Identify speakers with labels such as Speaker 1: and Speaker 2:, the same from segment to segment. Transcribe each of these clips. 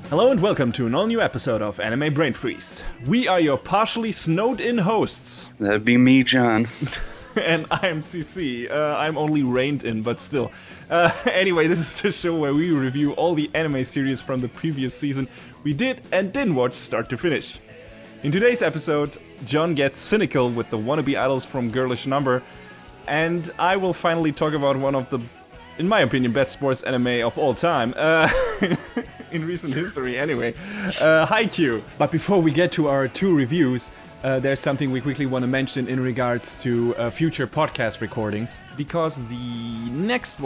Speaker 1: Hello and welcome to an all-new episode of Anime Brain Freeze. We are your partially snowed-in hosts.
Speaker 2: That'd be me, John.
Speaker 1: And I'm CC. I'm only reined in, but still. Anyway, this is the show where we review all the anime series from the previous season we did and didn't watch start to finish. In today's episode, John gets cynical with the wannabe idols from Girlish Number, and I will finally talk about one of the, in my opinion, best sports anime of all time. In recent history, anyway. Haikyuu. But before we get to our two reviews, there's something we quickly want to mention in regards to future podcast recordings. Because the next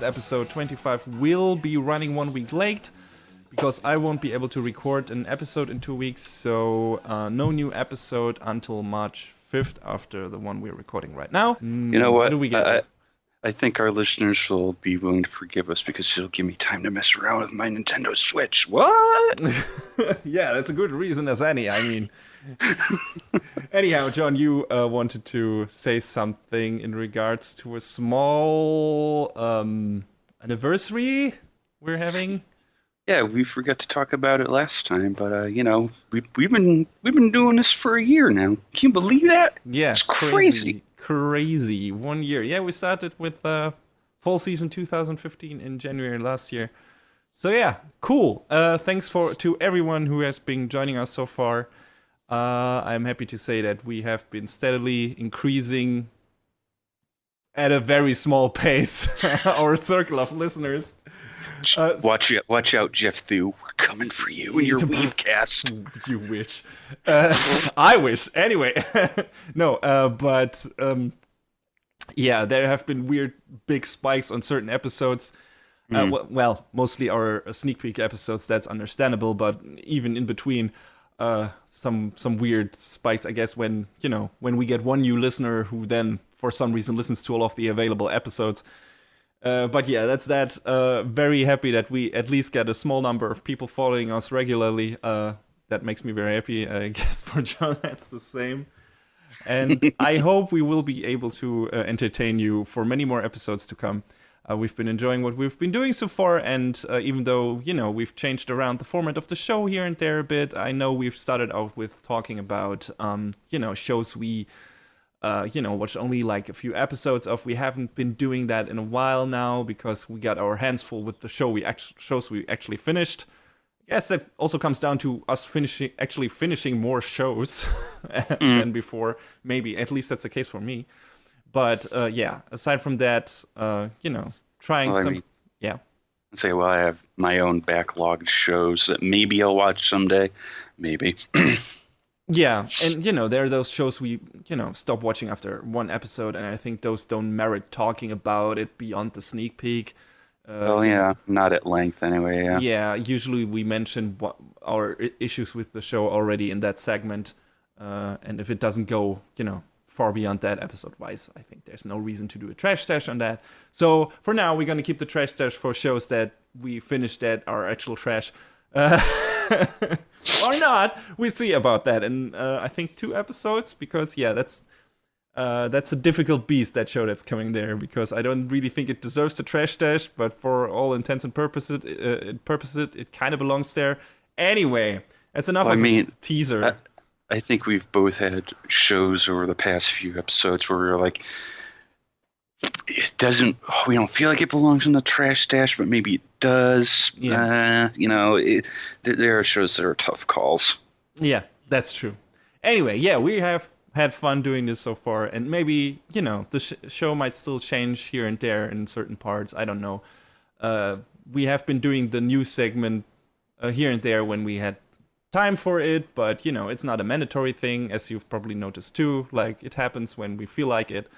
Speaker 1: episode 25, will be running 1 week late. Because I won't be able to record an episode in 2 weeks. So no new episode until March 5th after the one we're recording right now.
Speaker 2: You know what?
Speaker 1: Do we get?
Speaker 2: I think our listeners will be willing to forgive us because it'll give me time to mess around with my Nintendo Switch. What?
Speaker 1: Yeah, that's a good reason as any. I mean, anyhow, John, you wanted to say something in regards to a small anniversary we're having.
Speaker 2: Yeah, we forgot to talk about it last time, but we've been doing this for a year now. Can you believe that?
Speaker 1: Yeah,
Speaker 2: it's crazy.
Speaker 1: Crazy. 1 year. Yeah, we started with fall season 2015 in January last year. So yeah, cool. Thanks to everyone who has been joining us so far. I'm happy to say that we have been steadily increasing at a very small pace our circle of listeners.
Speaker 2: Watch out, Jeff Thu. We're coming for you and your Weavecast.
Speaker 1: You wish. I wish. Anyway. No, but yeah, there have been weird big spikes on certain episodes. Well, mostly our sneak peek episodes, that's understandable, but even in between, some weird spikes, I guess, when we get one new listener who then, for some reason, listens to all of the available episodes. But yeah, that's that. Very happy that we at least get a small number of people following us regularly. That makes me very happy. I guess for John, that's the same. And I hope we will be able to entertain you for many more episodes to come. We've been enjoying what we've been doing so far, and even though, we've changed around the format of the show here and there a bit, I know we've started out with talking about, shows we watched only like a few episodes of. We haven't been doing that in a while now because we got our hands full with the shows we actually finished. I guess that also comes down to us finishing more shows than before. Maybe, at least that's the case for me. But yeah, aside from that, trying some. Yeah.
Speaker 2: I have my own backlogged shows that maybe I'll watch someday. Maybe.
Speaker 1: Yeah, and there are those shows we stop watching after one episode, and I think those don't merit talking about it beyond the sneak peek.
Speaker 2: Not at length anyway. Yeah.
Speaker 1: Yeah, usually we mention our issues with the show already in that segment, and if it doesn't go far beyond that episode-wise, I think there's no reason to do a trash stash on that. So for now, we're gonna keep the trash stash for shows that we finished that are actual trash. Or not, we see about that in I think 2 episodes, because yeah, that's a difficult beast, that show that's coming there, because I don't really think it deserves the trash stash, but for all intents and purposes it kind of belongs there. Anyway, that's enough of a teaser.
Speaker 2: I think we've both had shows over the past few episodes where we're like, we don't feel like it belongs in the trash stash, but maybe it does. Yeah. There are shows that are tough calls.
Speaker 1: Yeah, that's true. Anyway, yeah, we have had fun doing this so far, and maybe, the show might still change here and there in certain parts. I don't know. We have been doing the news segment here and there when we had time for it, but, it's not a mandatory thing, as you've probably noticed too. Like, it happens when we feel like it.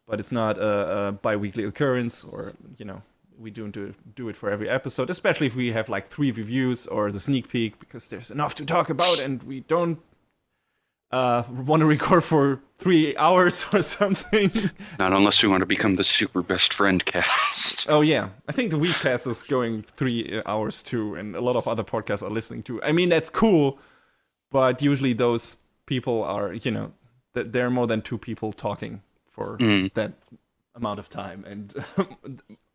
Speaker 1: But it's not a bi-weekly occurrence, or, we don't do it for every episode, especially if we have like 3 reviews or the sneak peek, because there's enough to talk about and we don't want to record for 3 hours or something.
Speaker 2: Not unless we want to become the super best friend cast.
Speaker 1: Oh yeah, I think the Weekcast is going 3 hours too, and a lot of other podcasts are listening to. I mean, that's cool, but usually those people are, there are more than 2 people talking for that amount of time, and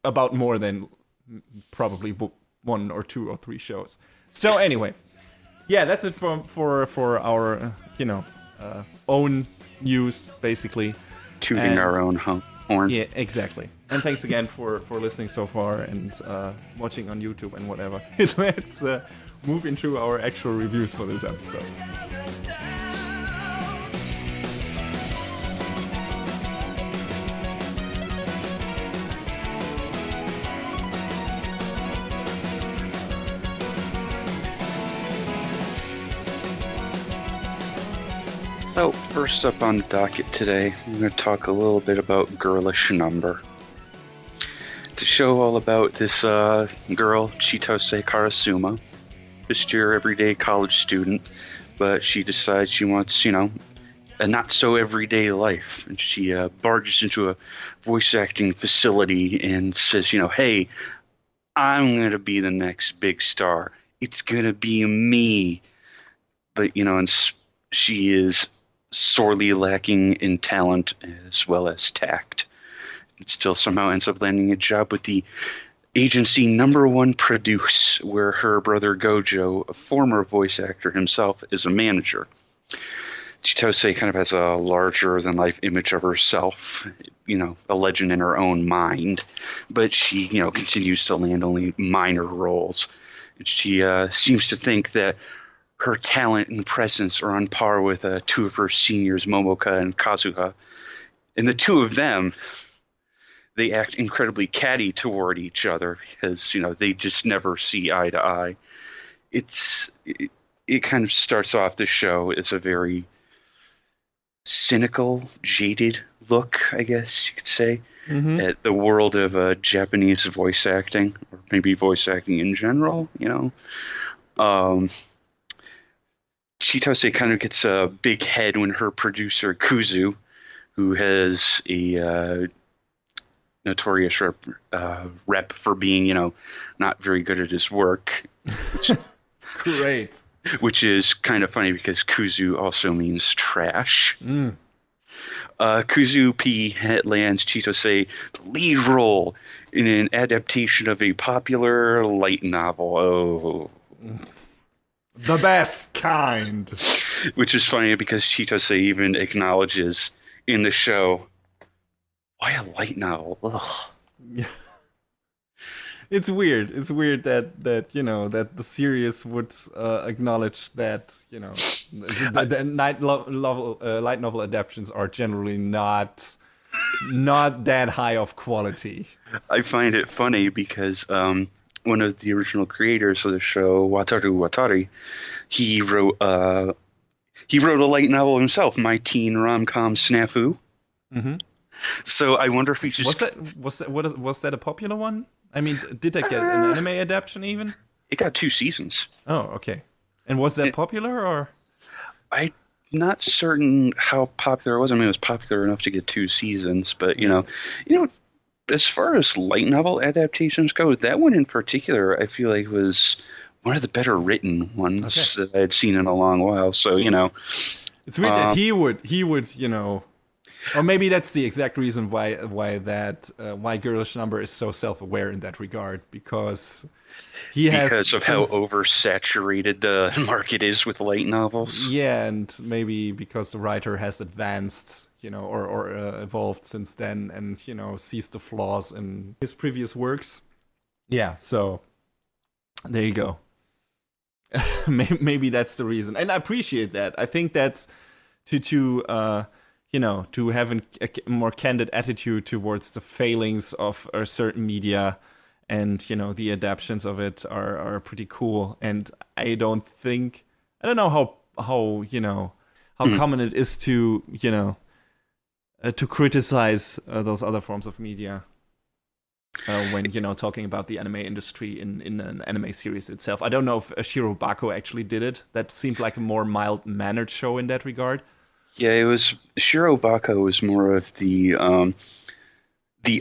Speaker 1: about more than probably 1 or 2 or 3 shows. So anyway, yeah, that's it for our own news, basically.
Speaker 2: Tooting our own horn.
Speaker 1: Yeah, exactly. And thanks again for listening so far and watching on YouTube and whatever. Let's move into our actual reviews for this episode.
Speaker 2: So, first up on the docket today, I'm going to talk a little bit about Girlish Number. It's a show all about this girl, Chitose Karasuma, just your everyday college student, but she decides she wants, a not-so-everyday life. And she barges into a voice acting facility and says, hey, I'm going to be the next big star. It's going to be me. But, and she is sorely lacking in talent as well as tact. It still somehow ends up landing a job with the agency Number One Produce, where her brother Gojo, a former voice actor himself, is a manager. Chitose kind of has a larger-than-life image of herself, a legend in her own mind, but she, continues to land only minor roles. She seems to think that her talent and presence are on par with two of her seniors, Momoka and Kazuha. And the two of them, they act incredibly catty toward each other because, they just never see eye to eye. It kind of starts off the show as a very cynical, jaded look, I guess you could say, at the world of Japanese voice acting, or maybe voice acting in general, Chitose kind of gets a big head when her producer, Kuzu, who has a notorious rep for being, not very good at his work.
Speaker 1: Great.
Speaker 2: Which is kind of funny because Kuzu also means trash. Kuzu P lands Chitose the lead role in an adaptation of a popular light novel. Oh.
Speaker 1: The best kind.
Speaker 2: Which is funny because Chitose even acknowledges in the show, why a light novel? Ugh.
Speaker 1: Yeah. It's weird. It's weird that that the series would acknowledge that the light novel adaptations are generally not that high of quality.
Speaker 2: I find it funny because one of the original creators of the show, Wataru Watari, he wrote a light novel himself, My Teen Rom-Com Snafu. Mm-hmm. So I wonder if he just
Speaker 1: was that a popular one? I mean, did that get an anime adaptation even?
Speaker 2: It got 2 seasons.
Speaker 1: Oh, okay. And was that popular or?
Speaker 2: I'm not certain how popular it was. I mean, it was popular enough to get 2 seasons, but as far as light novel adaptations go, that one in particular, I feel like was one of the better written ones that I had seen in a long while. So,
Speaker 1: it's weird that he would, or maybe that's the exact reason why Girlish Number is so self-aware in that regard, because
Speaker 2: because of how oversaturated the market is with light novels.
Speaker 1: Yeah, and maybe because the writer has advanced, or evolved since then, and sees the flaws in his previous works. Yeah, so there you go. Maybe that's the reason, and I appreciate that. I think that's to have a more candid attitude towards the failings of a certain media, and the adaptations of it are pretty cool. And I don't know how common it is to to criticize those other forms of media when talking about the anime industry in an anime series itself. I don't know if Shirobako actually did it. That seemed like a more mild-mannered show in that regard.
Speaker 2: Yeah, it was. Shirobako was more of the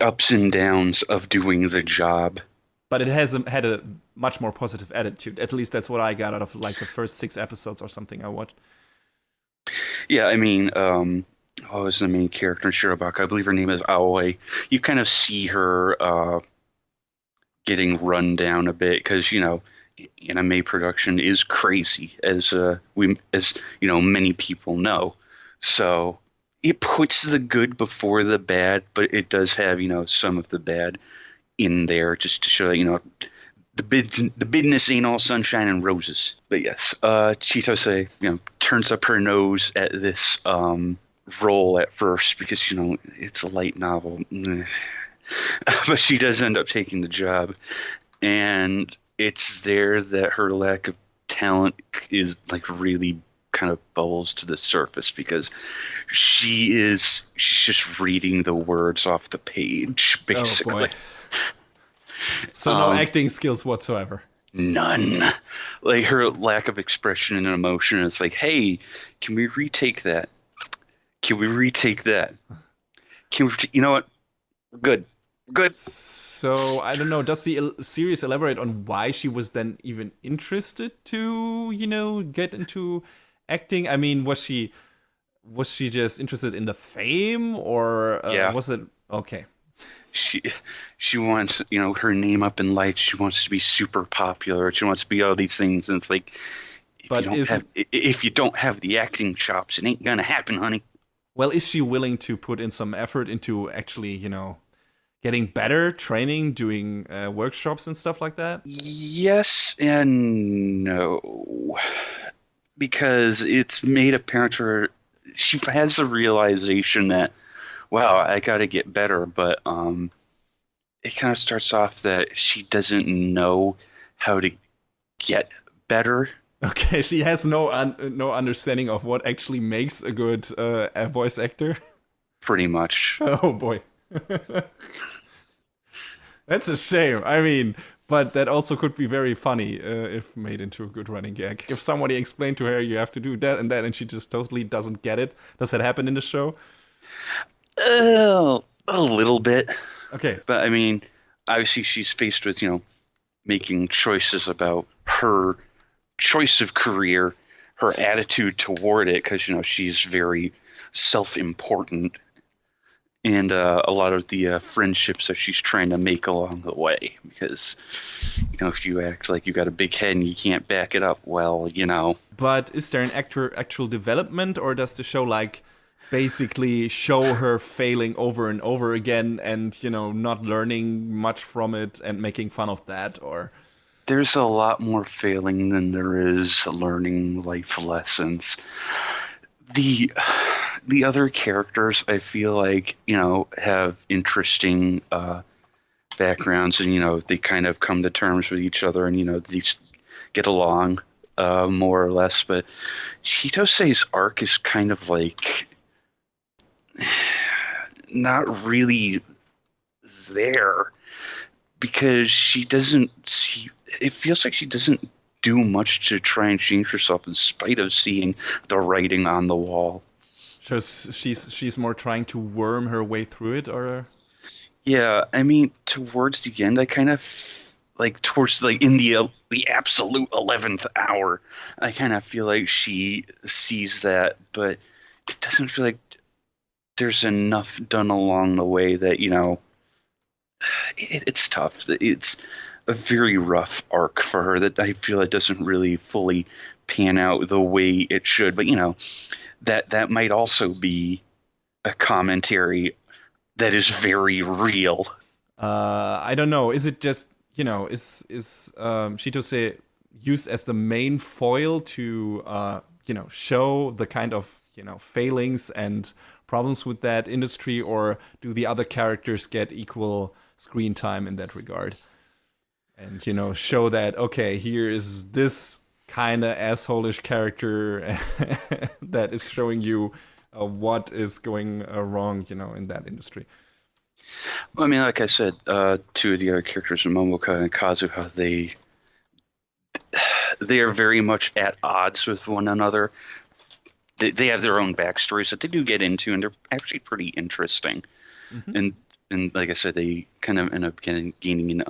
Speaker 2: ups and downs of doing the job.
Speaker 1: But it has had a much more positive attitude. At least that's what I got out of like the first 6 episodes or something I watched.
Speaker 2: Yeah, I mean, what was the main character in Shirobako? I believe her name is Aoi. You kind of see her getting run down a bit because, anime production is crazy, as many people know. So it puts the good before the bad, but it does have some of the bad in there just to show that the business ain't all sunshine and roses. But yes, Chitose turns up her nose at this role at first because it's a light novel. But she does end up taking the job, and it's there that her lack of talent is like really kind of bubbles to the surface because she's just reading the words off the page basically.
Speaker 1: Oh boy. So no acting skills whatsoever.
Speaker 2: None. Like her lack of expression and emotion is like, hey, can we retake that? Can we retake that? You know what? Good.
Speaker 1: So I don't know. Does the series elaborate on why she was then even interested to, get into acting? I mean, was she just interested in the fame, or was it okay?
Speaker 2: She wants her name up in lights. She wants to be super popular. She wants to be all these things, and it's like, if you don't have the acting chops, it ain't gonna happen, honey.
Speaker 1: Well, is she willing to put in some effort into actually, getting better, training, doing workshops and stuff like that?
Speaker 2: Yes and no, because it's made apparent to her. She has the realization that, wow, I got to get better, but it kind of starts off that she doesn't know how to get better.
Speaker 1: Okay, she has no understanding of what actually makes a good voice actor.
Speaker 2: Pretty much.
Speaker 1: Oh boy. That's a shame. I mean, but that also could be very funny if made into a good running gag. If somebody explained to her, you have to do that and that, and she just totally doesn't get it. Does that happen in the show?
Speaker 2: A little bit.
Speaker 1: Okay.
Speaker 2: But I mean, obviously she's faced with, making choices about her choice of career, her attitude toward it, because, she's very self-important. And a lot of the friendships that she's trying to make along the way. Because, if you act like you got a big head and you can't back it up, well,
Speaker 1: But is there an actual development, or does the show, basically show her failing over and over again and, not learning much from it and making fun of that, or...
Speaker 2: There's a lot more failing than there is learning life lessons. The other characters, I feel like, have interesting backgrounds, and, they kind of come to terms with each other, and, they get along more or less. But Chitose's arc is kind of like not really there because it feels like she doesn't do much to try and change herself in spite of seeing the writing on the wall.
Speaker 1: So she's more trying to worm her way through it, or?
Speaker 2: Yeah, I mean, towards the end, I kind of towards in the absolute 11th hour, I kind of feel like she sees that, but it doesn't feel like there's enough done along the way that it's tough. It's a very rough arc for her that I feel it doesn't really fully pan out the way it should. But that might also be a commentary that is very real.
Speaker 1: I don't know. Is it just is Chitose used as the main foil to show the kind of failings and problems with that industry, or do the other characters get equal screen time in that regard? And show that, okay, here is this kind of asshole-ish character that is showing you what is going wrong, in that industry.
Speaker 2: Well, I mean, like I said, two of the other characters, Momoka and Kazuha, they are very much at odds with one another. They have their own backstories that they do get into, and they're actually pretty interesting. Mm-hmm. And like I said, they kind of end up gaining an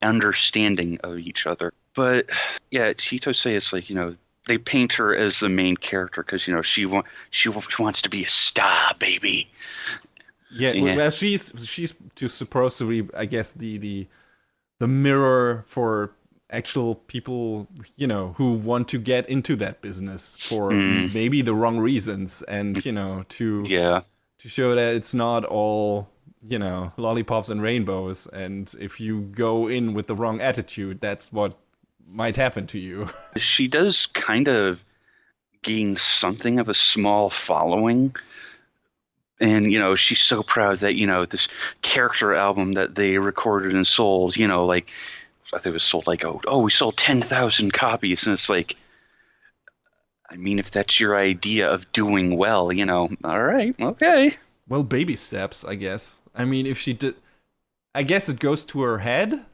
Speaker 2: understanding of each other. But yeah, Chitose is like, they paint her as the main character because she wants to be a star, baby.
Speaker 1: Yeah, well, she's supposed to be, I guess, the mirror for actual people, who want to get into that business for
Speaker 2: Mm,
Speaker 1: maybe the wrong reasons, and to
Speaker 2: yeah.
Speaker 1: show that it's not all lollipops and rainbows, and if you go in with the wrong attitude, that's what might happen to you.
Speaker 2: She does kind of gain something of a small following. And, she's so proud that, this character album that they recorded and sold, like, I think it was sold like, we sold 10,000 copies. And it's like, I mean, if that's your idea of doing well, all right, okay.
Speaker 1: Well, baby steps, I guess. I mean, if she did, I guess it goes to her head.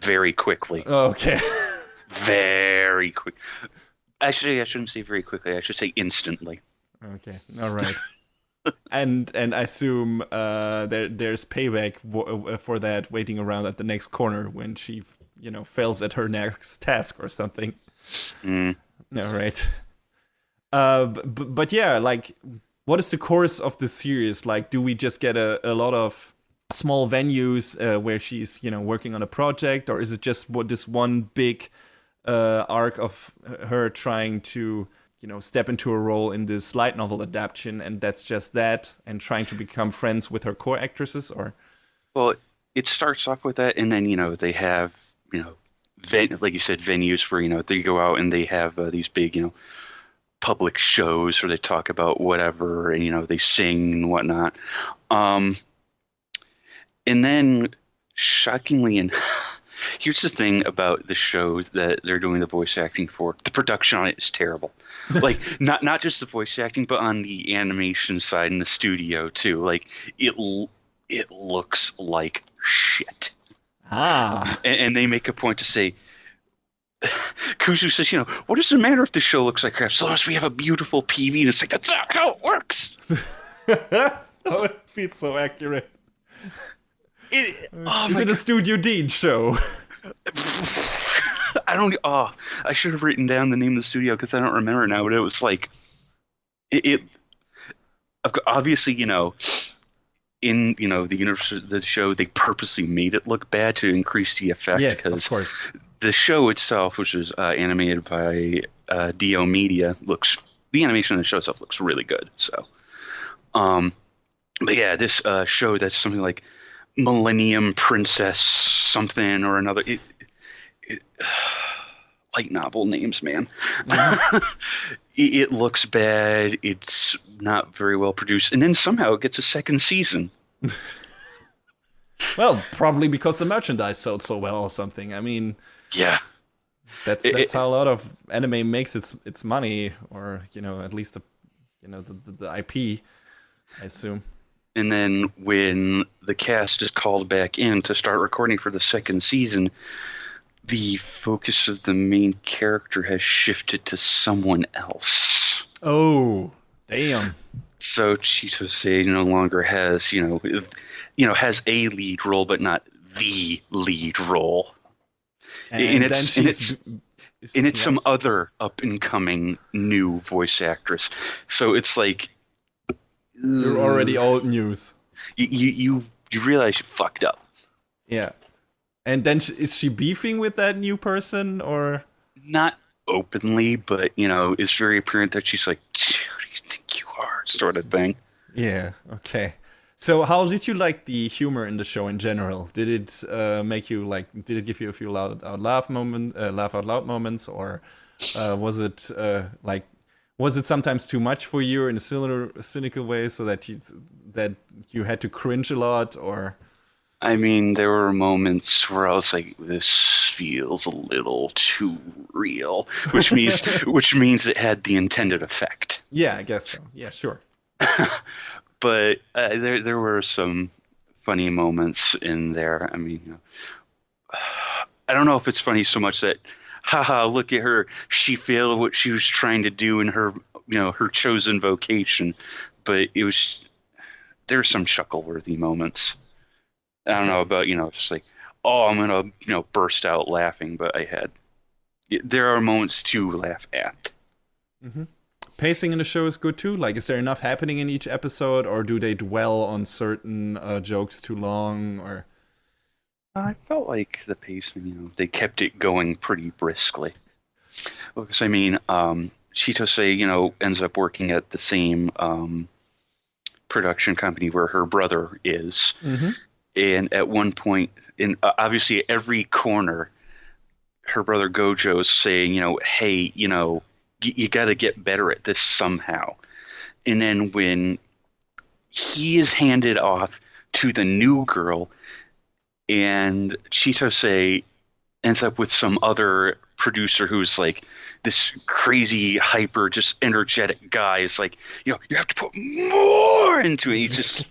Speaker 2: Very quickly.
Speaker 1: Okay.
Speaker 2: Very quick. Actually, I shouldn't say very quickly. I should say instantly.
Speaker 1: Okay. All right. and I assume there's payback for that waiting around at the next corner when she fails at her next task or something.
Speaker 2: Mm.
Speaker 1: All right. But yeah, like, what is the course of the series? Like, do we just get a lot of small venues where she's working on a project, or is it just this one big arc of her trying to step into a role in this light novel adaptation, and that's just that, and trying to become friends with her core actresses? Or
Speaker 2: Well, it starts off with that, and then they have like you said, venues where they go out and they have these big public shows where they talk about whatever, and they sing and whatnot. And then, shockingly, and here's the thing about the show that they're doing the voice acting for: the production on it is terrible. Like, not just the voice acting, but on the animation side in the studio too. Like, it looks like shit. And they make a point to say, Kuzu says, what does it matter if the show looks like crap, so long as we have a beautiful PV? And it's like, that's not how it works.
Speaker 1: Oh, it feels so accurate. Is
Speaker 2: Oh
Speaker 1: it a Studio Dean show?
Speaker 2: I should have written down the name of the studio because I don't remember now, but it was like, it obviously, in the universe of the show, they purposely made it look bad to increase the effect.
Speaker 1: Yes,
Speaker 2: because
Speaker 1: of course.
Speaker 2: the show itself, which is animated by Dio Media, the animation of the show itself looks really good. So, but yeah, this show that's something like Millennium Princess something or another. It light novel names, man. Mm-hmm. It looks bad. It's not very well produced, and then somehow it gets a second season.
Speaker 1: Well, probably because the merchandise sold so well or something. I mean,
Speaker 2: yeah,
Speaker 1: that's how a lot of anime makes its money, or at least the IP, I assume.
Speaker 2: And then when the cast is called back in to start recording for the second season, the focus of the main character has shifted to someone else.
Speaker 1: Oh, damn.
Speaker 2: So Chitose no longer has, has a lead role, but not the lead role. And it's some other up and coming new voice actress. So it's like,
Speaker 1: you're already old news.
Speaker 2: You realize you fucked up.
Speaker 1: Yeah. And then is she beefing with that new person, or
Speaker 2: not openly, but it's very apparent that she's like, "Who do you think you are?" sort of thing.
Speaker 1: Yeah. Okay. So how did you like the humor in the show in general? Did it make you like? Did it give you a few laugh out loud moments, or was it like? Was it sometimes too much for you in a cynical way, so that you had to cringe a lot, or?
Speaker 2: I mean, there were moments where I was like, "This feels a little too real," which means it had the intended effect.
Speaker 1: Yeah, I guess so. Yeah, sure.
Speaker 2: But there were some funny moments in there. I mean, I don't know if it's funny so much that, haha, look at her, she failed what she was trying to do in her her chosen vocation, but there were some chuckle-worthy moments. I don't know about just like, oh, I'm gonna burst out laughing, but there are moments to laugh at.
Speaker 1: Mm-hmm. Pacing in the show is good too. Like, is there enough happening in each episode, or do they dwell on certain jokes too long, or?
Speaker 2: I felt like the pacing, they kept it going pretty briskly. Because I mean, Chitose, ends up working at the same production company where her brother is.
Speaker 1: Mm-hmm.
Speaker 2: And at one point, in obviously every corner, her brother Gojo's saying, hey, you got to get better at this somehow. And then when he is handed off to the new girl, and Chitose ends up with some other producer who's like this crazy, hyper, just energetic guy. Is like, you have to put more into it.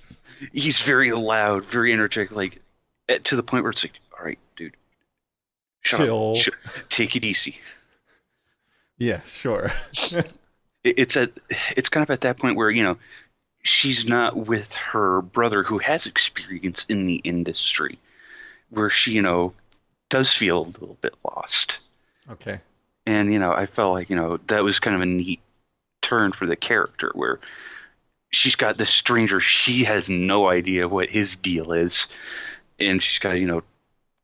Speaker 2: He's very loud, very energetic, like to the point where it's like, all right, dude, shut
Speaker 1: Chill.
Speaker 2: up, take it easy.
Speaker 1: Yeah, sure.
Speaker 2: It's kind of at that point where she's not with her brother who has experience in the industry, where she does feel a little bit lost.
Speaker 1: Okay.
Speaker 2: And I felt like that was kind of a neat turn for the character, where she's got this stranger, she has no idea what his deal is, and she's got to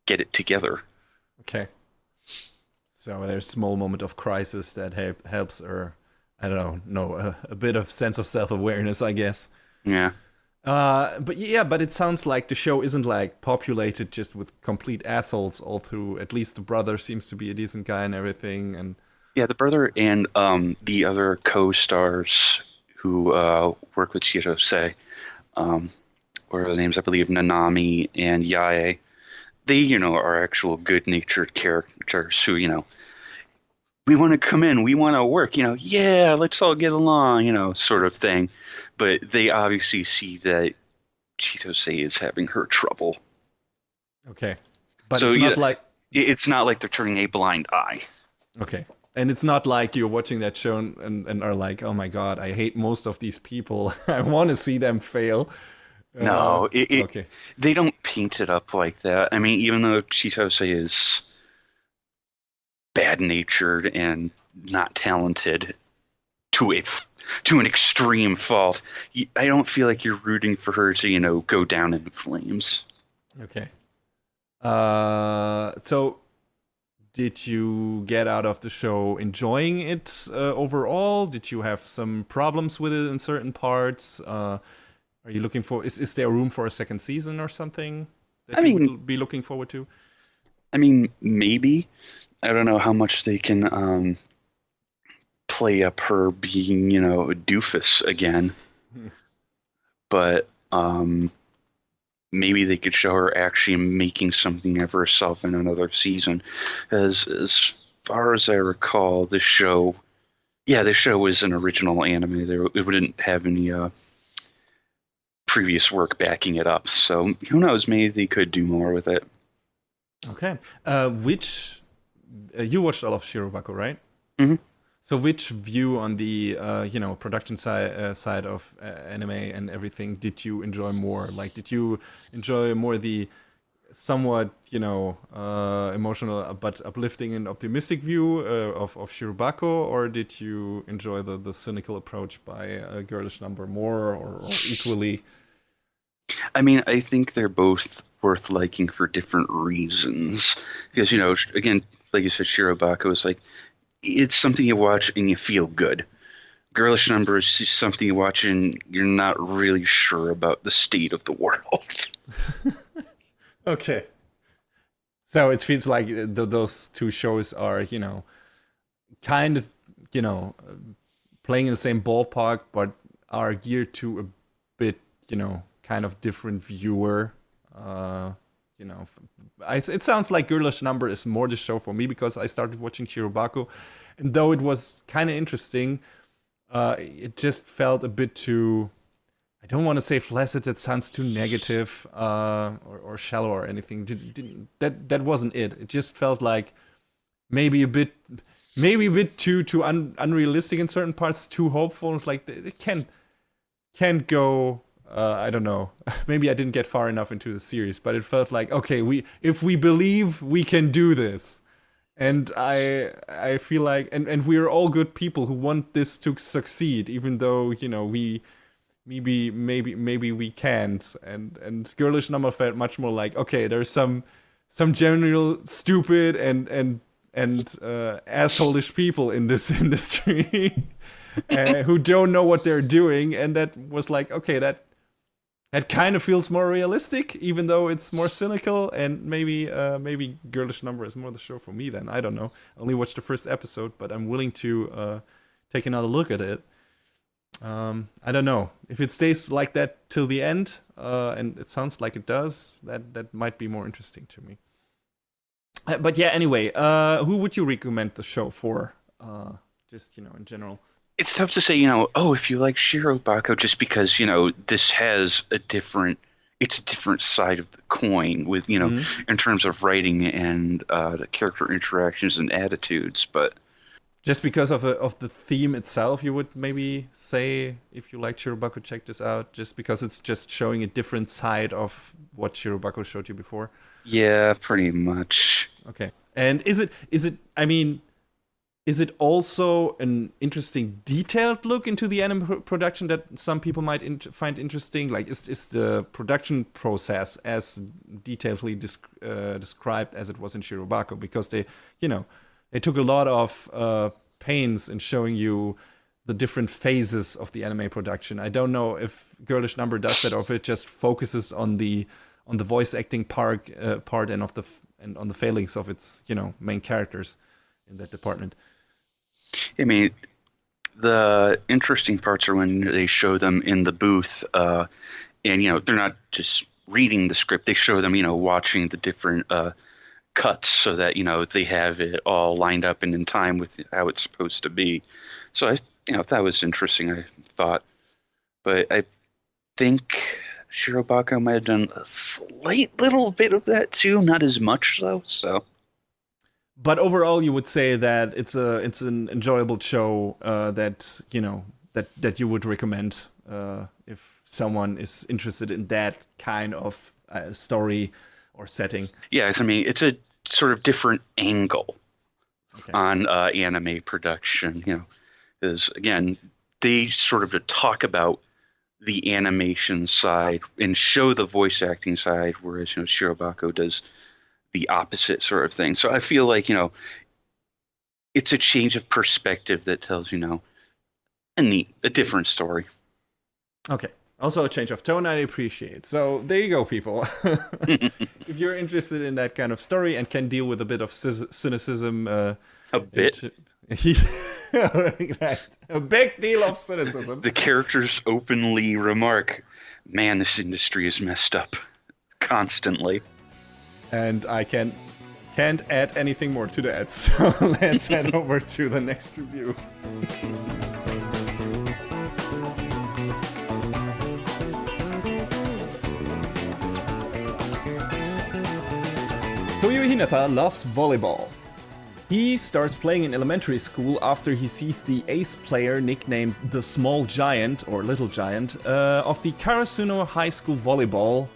Speaker 2: get it together.
Speaker 1: Okay. So there's a small moment of crisis that helps her, I don't know, a bit of sense of self-awareness, I guess.
Speaker 2: Yeah.
Speaker 1: But it sounds like the show isn't like populated just with complete assholes all through. At least the brother seems to be a decent guy and everything. And
Speaker 2: yeah, the brother and the other co-stars who work with Chitose, or the names, I believe, Nanami and Yae, they are actual good-natured characters who we want to come in, we want to work, yeah, let's all get along, sort of thing. But they obviously see that Chitose is having her trouble.
Speaker 1: Okay. But
Speaker 2: so,
Speaker 1: it's not like
Speaker 2: they're turning a blind eye.
Speaker 1: Okay. And it's not like you're watching that show and are like, oh my god, I hate most of these people. I want to see them fail.
Speaker 2: No,
Speaker 1: okay.
Speaker 2: They don't paint it up like that. I mean, even though Chitose is bad-natured and not talented to an extreme fault, I don't feel like you're rooting for her to go down in flames.
Speaker 1: Okay. So did you get out of the show enjoying it overall? Did you have some problems with it in certain parts? Are you looking for? Is there room for a second season or something that you would be looking forward to?
Speaker 2: I mean, maybe. I don't know how much they can play up her being, a doofus again. But maybe they could show her actually making something of herself in another season. As far as I recall, the show was an original anime. It wouldn't have any previous work backing it up. So who knows? Maybe they could do more with it.
Speaker 1: Okay. You watched all of Shirobako, right?
Speaker 2: Mm-hmm.
Speaker 1: So which view on the production side of anime and everything did you enjoy more? Like, did you enjoy more the somewhat emotional but uplifting and optimistic view of Shirobako, or did you enjoy the cynical approach by Girlish Number more or equally?
Speaker 2: I mean, I think they're both worth liking for different reasons. Because, again, like you said, Shirobako is like, it's something you watch and you feel good. Girlish Number is just something you watch and you're not really sure about the state of the world.
Speaker 1: Okay. So it feels like those two shows are, kind of, playing in the same ballpark, but are geared to a bit, kind of different viewer. It sounds like Girlish Number is more the show for me because I started watching Shirobako, and though it was kind of interesting, it just felt a bit too. I don't want to say flaccid. That sounds too negative or shallow or anything. That wasn't it. It just felt like maybe a bit too unrealistic in certain parts, too hopeful. It's like it can't go. I don't know. Maybe I didn't get far enough into the series, but it felt like, okay, if we believe, we can do this. And I feel like, and we're all good people who want this to succeed, even though we maybe we can't. And Girlish Number felt much more like, okay, there's some some general stupid and assholeish people in this industry who don't know what they're doing, and that was like, okay, that kind of feels more realistic, even though it's more cynical, and maybe Girlish Number is more the show for me then. I don't know. I only watched the first episode, but I'm willing to take another look at it. I don't know. If it stays like that till the end, and it sounds like it does, that might be more interesting to me. But yeah, anyway, who would you recommend the show for? Just, in general.
Speaker 2: It's tough to say, if you like Shirobako, just because, this has it's a different side of the coin with, in terms of writing and the character interactions and attitudes. But
Speaker 1: just because of the theme itself, you would maybe say, if you like Shirobako, check this out, just because it's just showing a different side of what Shirobako showed you before?
Speaker 2: Yeah, pretty much.
Speaker 1: Okay. And is it also an interesting detailed look into the anime production that some people might find interesting? Like, is the production process as detailedly described as it was in Shirobako? Because they took a lot of pains in showing you the different phases of the anime production. I don't know if Girlish Number does that, or if it just focuses on the voice acting part and on the failings of its main characters in that department.
Speaker 2: I mean, the interesting parts are when they show them in the booth, and they're not just reading the script; they show them watching the different cuts so that they have it all lined up and in time with how it's supposed to be. So that was interesting, I thought, but I think Shirobako might have done a slight little bit of that too, not as much though. So.
Speaker 1: But overall, you would say that it's an enjoyable show that you would recommend if someone is interested in that kind of story or setting.
Speaker 2: Yes, I mean it's a sort of different angle on anime production. Because again, they sort of talk about the animation side and show the voice acting side, whereas Shirobako does the opposite sort of thing. So I feel like, it's a change of perspective that tells, a different story.
Speaker 1: Okay. Also a change of tone I appreciate. So there you go, people. If you're interested in that kind of story and can deal with a bit of cynicism.
Speaker 2: A bit?
Speaker 1: A big deal of cynicism.
Speaker 2: The characters openly remark, man, this industry is messed up constantly.
Speaker 1: And I can't add anything more to that, so let's head over to the next review. Toyo Hinata loves volleyball. He starts playing in elementary school after he sees the ace player nicknamed the Small Giant, or Little Giant, of the Karasuno High School volleyball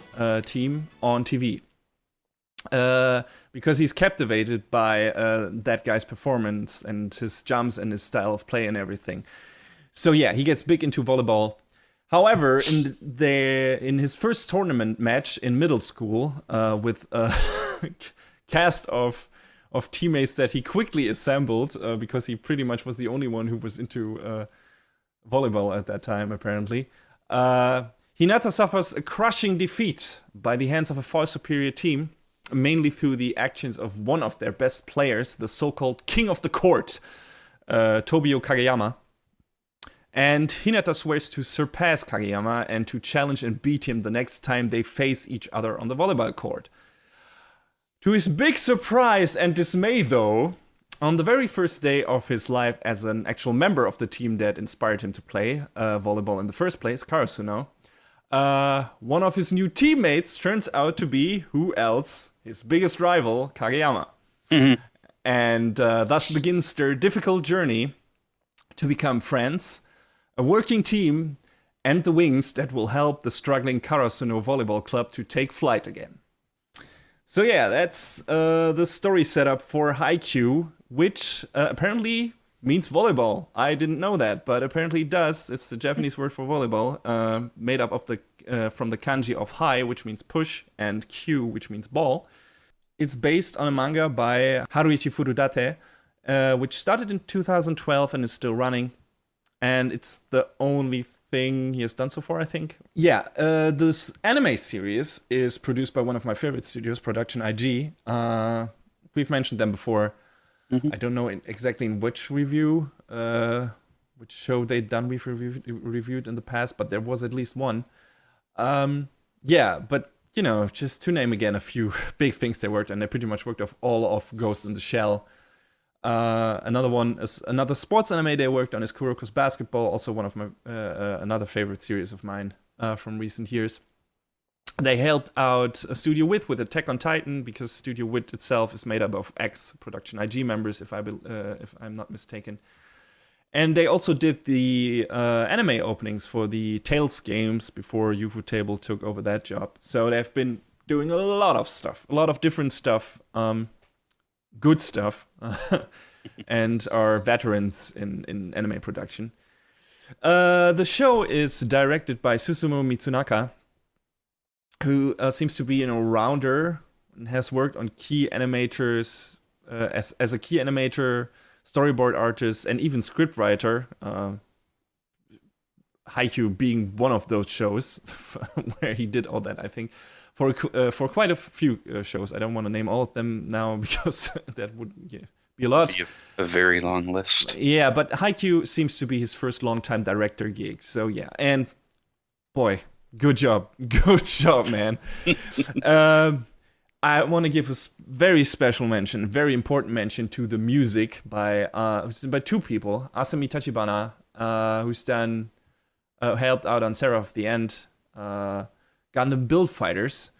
Speaker 1: team on TV. Because he's captivated by that guy's performance and his jumps and his style of play and everything. So yeah, he gets big into volleyball. However, in his first tournament match in middle school, with a cast of teammates that he quickly assembled, because he pretty much was the only one who was into volleyball at that time, apparently. Hinata suffers a crushing defeat by the hands of a far superior team, mainly through the actions of one of their best players, the so-called king of the court, Tobio Kageyama. And Hinata swears to surpass Kageyama and to challenge and beat him the next time they face each other on the volleyball court. To his big surprise and dismay, though, on the very first day of his life as an actual member of the team that inspired him to play volleyball in the first place, Karasuno, one of his new teammates turns out to be, who else? His biggest rival, Kageyama.
Speaker 2: Mm-hmm.
Speaker 1: And thus begins their difficult journey to become friends, a working team, and the wings that will help the struggling Karasuno volleyball club to take flight again. So yeah, that's the story setup for Haikyuu, which apparently means volleyball. I didn't know that, but apparently it does. It's the Japanese word for volleyball, made up of from the kanji of hai, which means push, and kyu, which means ball. It's based on a manga by Haruichi Furudate, which started in 2012 and is still running. And it's the only thing he has done so far, I think. Yeah, this anime series is produced by one of my favorite studios, Production IG. We've mentioned them before.
Speaker 2: Mm-hmm.
Speaker 1: I don't know exactly in which review, which show they'd done we've reviewed in the past, but there was at least one. Yeah, but just to name again a few big things they worked on, they pretty much worked off all of Ghost in the Shell. Another one is another sports anime they worked on is Kuroko's Basketball, also one of my another favorite series of mine from recent years. They helped out Studio Wit with Attack on Titan because Studio Wit itself is made up of ex-Production IG members, if I'm not mistaken. And they also did the anime openings for the Tales games before ufotable took over that job. So they've been doing a lot of stuff, a lot of different stuff, good stuff, and are veterans in anime production. The show is directed by Susumu Mitsunaka, who seems to be an all-rounder and has worked on key animators as a key animator, storyboard artist, and even scriptwriter. Haikyuu being one of those shows where he did all that, I think, for quite a few shows. I don't want to name all of them now because that would be a lot.
Speaker 2: Be a very long list.
Speaker 1: Yeah, but Haikyuu seems to be his first long-time director gig. So yeah, and boy, good job, man. I want to give a very special mention, very important mention to the music by two people. Asami Tachibana, who's done helped out on Seraph of the End, Gundam Build Fighters,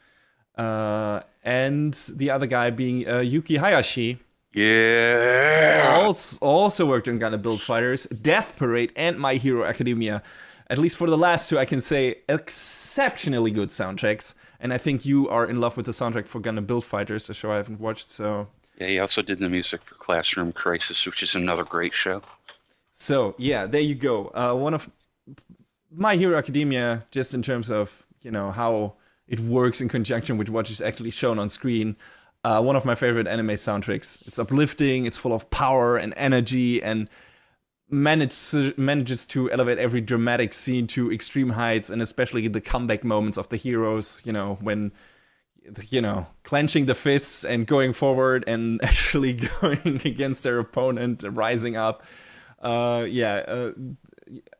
Speaker 1: and the other guy being Yuki Hayashi.
Speaker 2: Yeah.
Speaker 1: Also worked on Gundam Build Fighters, Death Parade, and My Hero Academia. At least for the last two, I can say exceptionally good soundtracks. And I think you are in love with the soundtrack for Gundam Build Fighters, a show I haven't watched. So
Speaker 2: yeah, he also did the music for Classroom Crisis, which is another great show.
Speaker 1: So yeah, there you go. One of My Hero Academia, just in terms of how it works in conjunction with what is actually shown on screen. One of my favorite anime soundtracks. It's uplifting. It's full of power and energy, and manages to elevate every dramatic scene to extreme heights, and especially the comeback moments of the heroes, when clenching the fists and going forward and actually going against their opponent, rising up.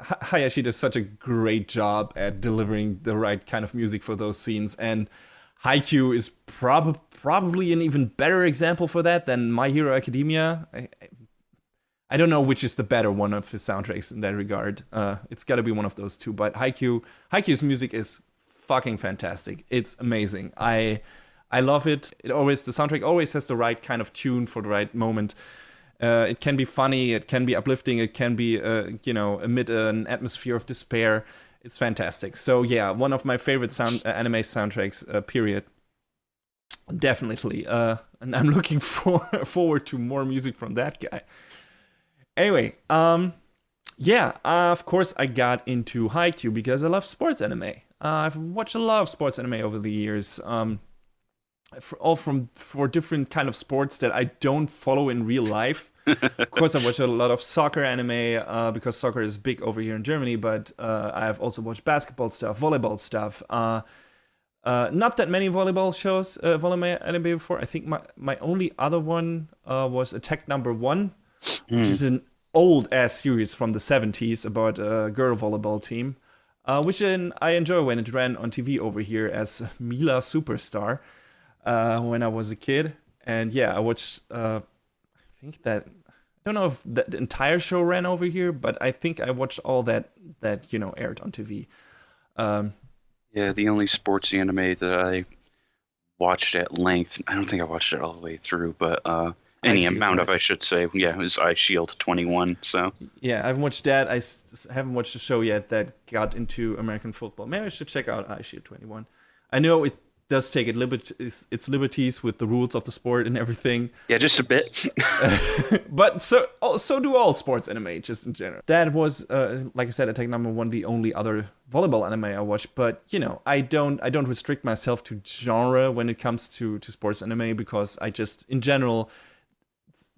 Speaker 1: Hayashi does such a great job at delivering the right kind of music for those scenes, and Haikyuu is probably an even better example for that than My Hero Academia. I don't know which is the better one of his soundtracks in that regard. It's got to be one of those two. But Haikyuu's music is fucking fantastic. It's amazing. I love it. The soundtrack always has the right kind of tune for the right moment. It can be funny. It can be uplifting. It can be amid an atmosphere of despair. It's fantastic. So yeah, one of my favorite anime soundtracks. Period. Definitely. And I'm looking forward to more music from that guy. Anyway, of course I got into Haikyuu because I love sports anime. I've watched a lot of sports anime over the years, for different kind of sports that I don't follow in real life. Of course, I watch a lot of soccer anime because soccer is big over here in Germany, but I've also watched basketball stuff, volleyball stuff. Not that many volleyball shows, volleyball anime before. I think my only other one was Attack Number 1. Which is an old-ass series from the 70s about a girl volleyball team, which I enjoy when it ran on TV over here as Mila Superstar when I was a kid. And yeah, I watched, I don't know if the entire show ran over here, but I think I watched all that aired on TV.
Speaker 2: Yeah, the only sports anime that I watched at length, I don't think I watched it all the way through, but any amount of, I should say. Yeah, it was Eye Shield 21, so.
Speaker 1: Yeah, I haven't watched that. I haven't watched a show yet that got into American football. Maybe I should check out Eye Shield 21. I know does take its liberties with the rules of the sport and everything.
Speaker 2: Yeah, just a bit.
Speaker 1: But so do all sports anime, just in general. That was, like I said, Attack Number One, the only other volleyball anime I watched. But I don't restrict myself to genre when it comes to sports anime, because I just, in general,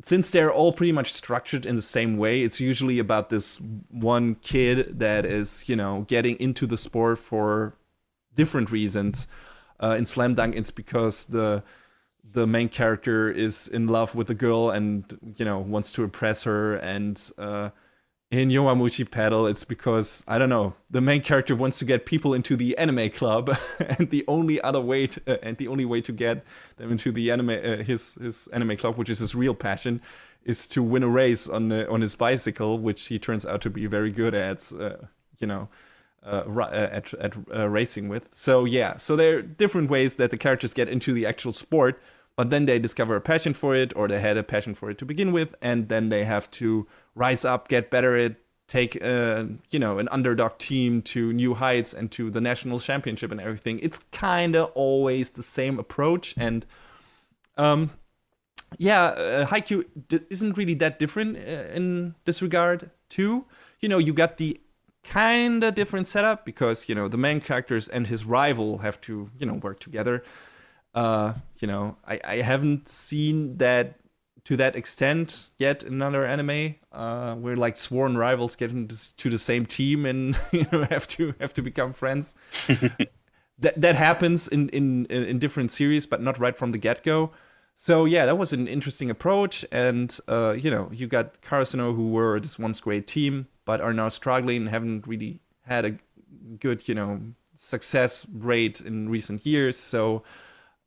Speaker 1: since they're all pretty much structured in the same way, it's usually about this one kid that is, getting into the sport for different reasons. In Slam Dunk, it's because the main character is in love with a girl and wants to impress her, and in Yowamuchi Paddle, it's because, I don't know, the main character wants to get people into the anime club, and the only way to get them into the anime his anime club, which is his real passion, is to win a race on his bicycle, which he turns out to be very good at. Racing with. So there are different ways that the characters get into the actual sport, but then they discover a passion for it, or they had a passion for it to begin with, and then they have to rise up, get better at, take an underdog team to new heights and to the national championship and everything. It's kind of always the same approach, and Haikyuu isn't really that different in this regard too. You got the kind of different setup, because the main characters and his rival have to work together. I haven't seen that to that extent yet in another anime, where like sworn rivals get into the same team and have to become friends. that happens in different series, but not right from the get-go. So that was an interesting approach, and you got Karasuno, who were this once great team, but are now struggling and haven't really had a good, success rate in recent years. So,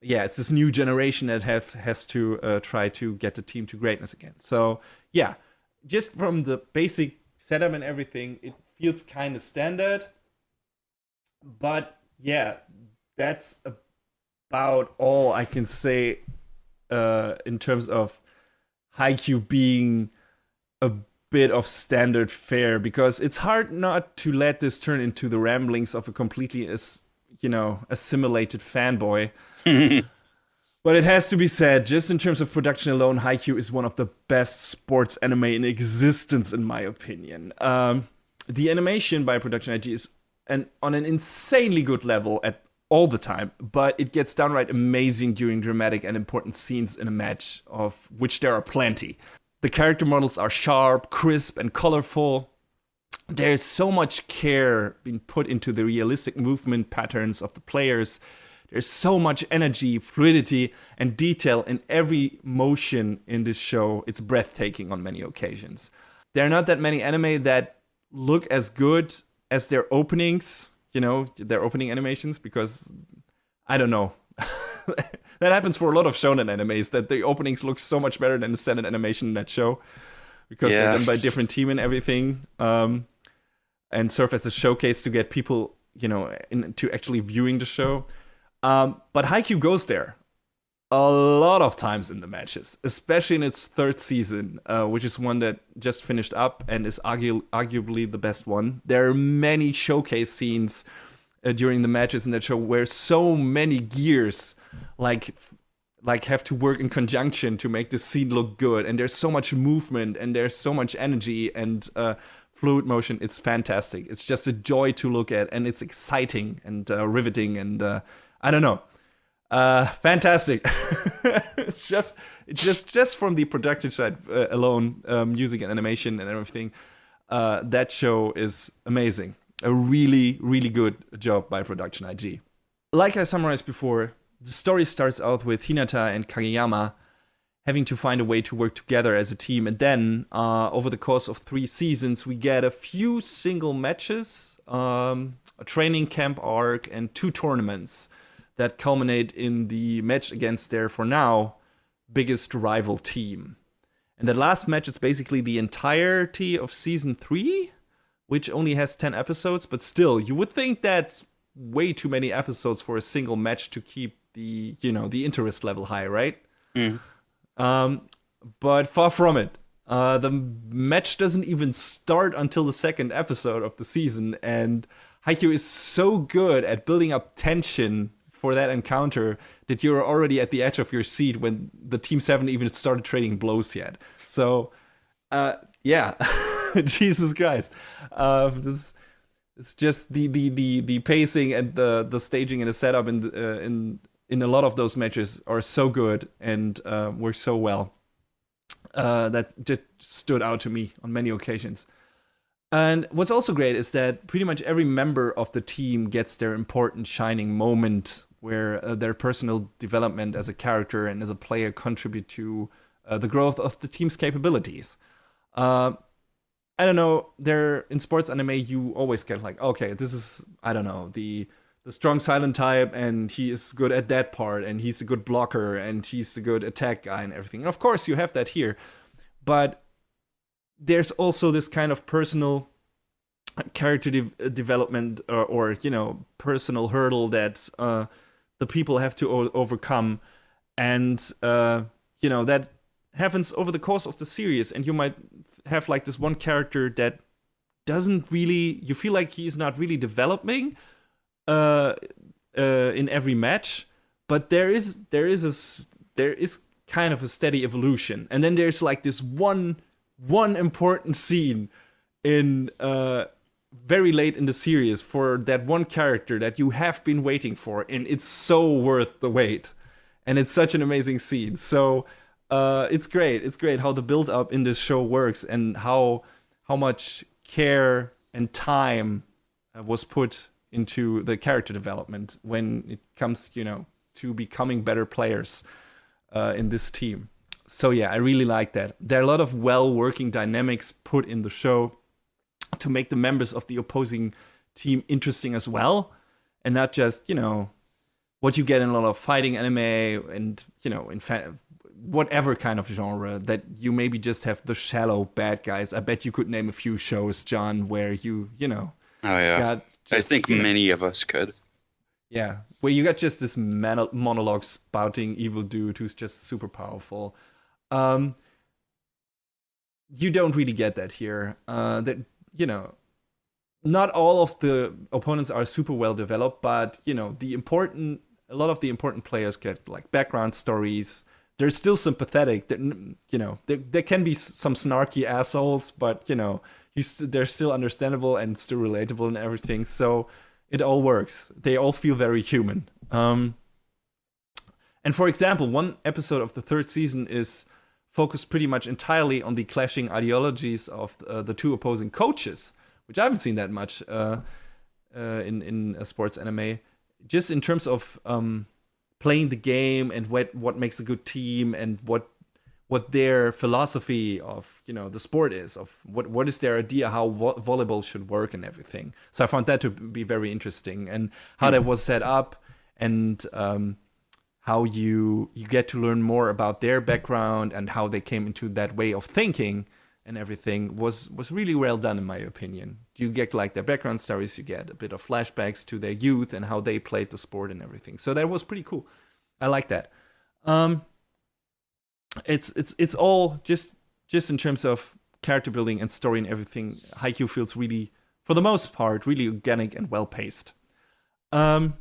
Speaker 1: it's this new generation that has to try to get the team to greatness again. So, just from the basic setup and everything, it feels kind of standard. But, that's about all I can say in terms of Haikyuu being a bit of standard fare, because it's hard not to let this turn into the ramblings of a completely assimilated fanboy. But it has to be said, just in terms of production alone, Haikyuu is one of the best sports anime in existence, in my opinion. The animation by Production IG is on an insanely good level at all the time, but it gets downright amazing during dramatic and important scenes in a match, of which there are plenty. The character models are sharp, crisp, and colorful. There's so much care being put into the realistic movement patterns of the players. There's so much energy, fluidity, and detail in every motion in this show. It's breathtaking on many occasions. There are not that many anime that look as good as their openings, their opening animations, because, I don't know. That happens for a lot of shonen animes, that the openings look so much better than the standard animation in that show, because they're done by a different team and everything, and serve as a showcase to get people, into actually viewing the show. But Haikyuu goes there a lot of times in the matches, especially in its third season, which is one that just finished up and is arguably the best one. There are many showcase scenes during the matches in that show where so many gears have to work in conjunction to make the scene look good, and there's so much movement and there's so much energy and fluid motion. It's fantastic. It's just a joy to look at, and it's exciting and riveting, and I don't know, fantastic. It's just from the production side alone, music and animation and everything, that show is amazing. A really, really good job by Production IG. Like I summarized before, the story starts out with Hinata and Kageyama having to find a way to work together as a team, and then over the course of 3 seasons, we get a few single matches, a training camp arc, and 2 tournaments that culminate in the match against their, for now, biggest rival team. And that last match is basically the entirety of season 3, which only has 10 episodes, but still, you would think that's way too many episodes for a single match to keep the interest level high, right? But far from it. The match doesn't even start until the 2nd episode of the season, and Haikyuu is so good at building up tension for that encounter that you're already at the edge of your seat when the teams haven't even started trading blows yet. So, yeah, Jesus Christ, this it's just the pacing and the staging and the setup in a lot of those matches are so good and work so well. That just stood out to me on many occasions. And what's also great is that pretty much every member of the team gets their important shining moment where their personal development as a character and as a player contribute to the growth of the team's capabilities. I don't know, there in sports anime you always get like, okay, this is, I don't know, the strong silent type and he is good at that part and he's a good blocker and he's a good attack guy and everything. And of course you have that here, but there's also this kind of personal character development or you know, personal hurdle that the people have to overcome, and you know, that happens over the course of the series, and you might have like this one character that doesn't really, you feel like he's not really developing in every match, but there is kind of a steady evolution, and then there's like this one important scene in very late in the series for that one character that you have been waiting for, and it's so worth the wait, and it's such an amazing scene. So it's great how the build up in this show works and how much care and time was put into the character development when it comes, you know, to becoming better players in this team. So yeah, I really like that. There are a lot of well-working dynamics put in the show to make the members of the opposing team interesting as well, and not just, you know, what you get in a lot of fighting anime and, you know, in fact, whatever kind of genre, that you maybe just have the shallow bad guys. I bet you could name a few shows, John, where you know.
Speaker 2: Oh yeah, got just, I think many of us could.
Speaker 1: Yeah, where you got just this monologue spouting evil dude who's just super powerful. You don't really get that here. That, you know, not all of the opponents are super well developed, but you know, a lot of the important players get like background stories. They're still sympathetic. You know, there can be some snarky assholes, but you know, they're still understandable and still relatable and everything. So it all works. They all feel very human. And for example, one episode of the third season is focused pretty much entirely on the clashing ideologies of the two opposing coaches, which I haven't seen that much in a sports anime. Just in terms of playing the game and what makes a good team and what their philosophy of, you know, the sport is, of what is their idea how volleyball should work and everything. So I found that to be very interesting, and how that was set up, and how you get to learn more about their background and how they came into that way of thinking and everything was really well done in my opinion. You get like their background stories, you get a bit of flashbacks to their youth and how they played the sport and everything. So that was pretty cool. I like that. It's all just in terms of character building and story and everything. Haikyuu feels really, for the most part, really organic and well paced. Like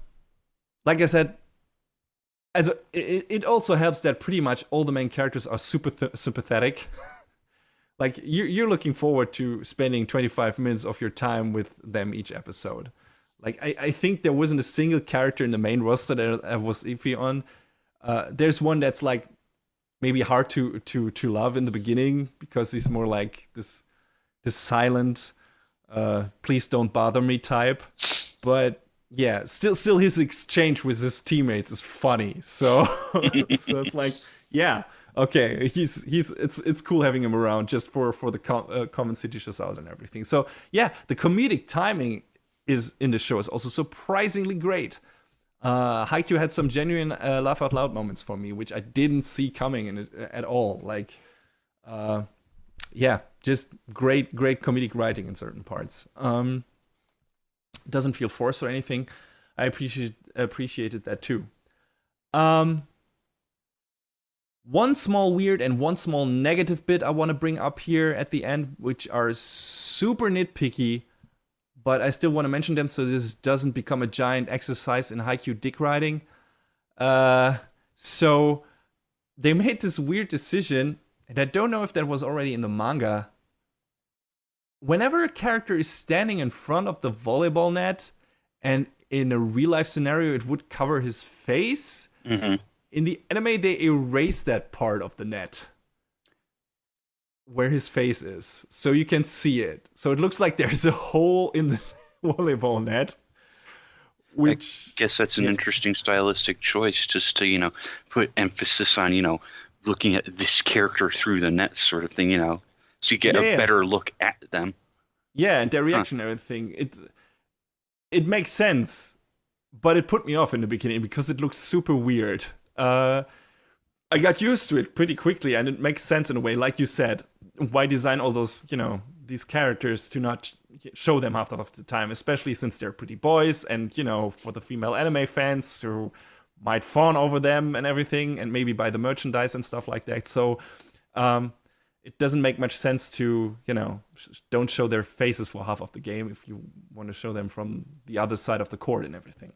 Speaker 1: I said, it also helps that pretty much all the main characters are super sympathetic. Like you're looking forward to spending 25 minutes of your time with them each episode. Like I think there wasn't a single character in the main roster that I was iffy on. There's one that's like maybe hard to love in the beginning because he's more like this silent, please don't bother me type. But yeah, still his exchange with his teammates is funny. So so it's like, yeah, okay, it's cool having him around just for the comments he dishes out and everything. So yeah, the comedic timing is in the show is also surprisingly great. Haikyuu had some genuine laugh out loud moments for me, which I didn't see coming at all. Like, yeah, just great comedic writing in certain parts. Doesn't feel forced or anything. I appreciated that too. One small weird and one small negative bit I want to bring up here at the end, which are super nitpicky, but I still want to mention them so this doesn't become a giant exercise in Haikyuu dick riding. So they made this weird decision, and I don't know if that was already in the manga. Whenever a character is standing in front of the volleyball net, and in a real life scenario it would cover his face, in the anime they erase that part of the net where his face is, so you can see it. So it looks like there's a hole in the volleyball net. Which,
Speaker 2: I guess that's an interesting stylistic choice, just to, put emphasis on, looking at this character through the net sort of thing, so you get a better look at them.
Speaker 1: Yeah, and their reaction and everything. It makes sense, but it put me off in the beginning because it looks super weird. I got used to it pretty quickly, and it makes sense in a way. Like you said, why design all those, these characters to not show them half of the time, especially since they're pretty boys, and, for the female anime fans who might fawn over them and everything, and maybe buy the merchandise and stuff like that. So it doesn't make much sense to, don't show their faces for half of the game if you want to show them from the other side of the court and everything.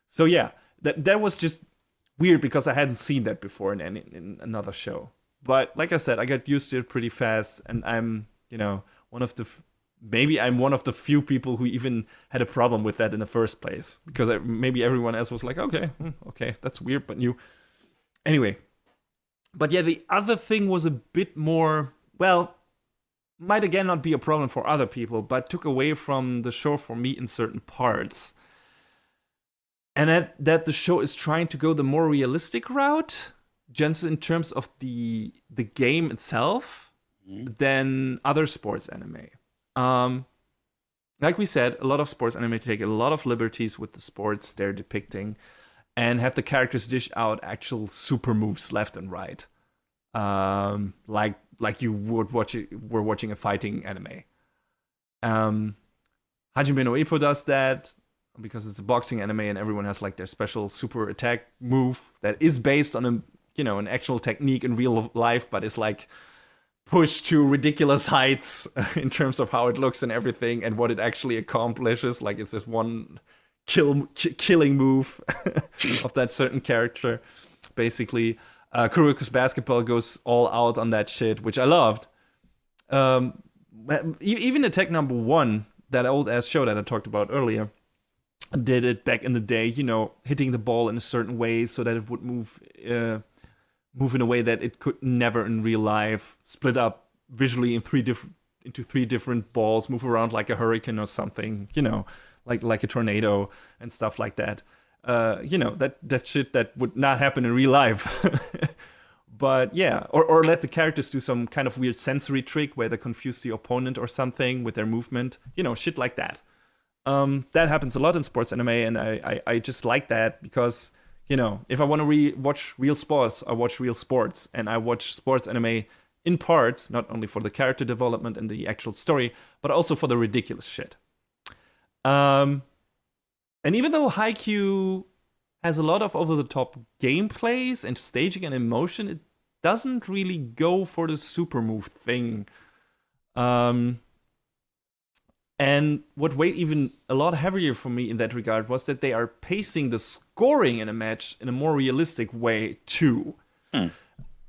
Speaker 1: So yeah, that was just weird because I hadn't seen that before in another show. But like I said, I got used to it pretty fast, and I'm, maybe I'm one of the few people who even had a problem with that in the first place, because maybe everyone else was like, okay, that's weird, but new. Anyway, but yeah, the other thing was a bit more, well, might again not be a problem for other people, but took away from the show for me in certain parts. And that the show is trying to go the more realistic route, just in terms of the game itself, than other sports anime. Like we said, a lot of sports anime take a lot of liberties with the sports they're depicting, and have the characters dish out actual super moves left and right, like you would were watching a fighting anime. Hajime no Ippo does that because it's a boxing anime, and everyone has like their special super attack move that is based on an actual technique in real life, but is like pushed to ridiculous heights in terms of how it looks and everything, and what it actually accomplishes. Like, it's this one killing move of that certain character, basically. Kuroko's Basketball goes all out on that shit, which I loved. Even Attack Number 1, that old ass show that I talked about earlier, did it back in the day, hitting the ball in a certain way so that it would move in a way that it could never in real life, split up visually into three different balls, move around like a hurricane or something, like a tornado and stuff like that. That shit that would not happen in real life. But yeah, or let the characters do some kind of weird sensory trick where they confuse the opponent or something with their movement, shit like that. That happens a lot in sports anime, and I just like that because, if I want to watch real sports, I watch real sports, and I watch sports anime in parts, not only for the character development and the actual story, but also for the ridiculous shit. And even though Haikyuu has a lot of over-the-top gameplays and staging and emotion, it doesn't really go for the super move thing. And what weighed even a lot heavier for me in that regard was that they are pacing the scoring in a match in a more realistic way, too. In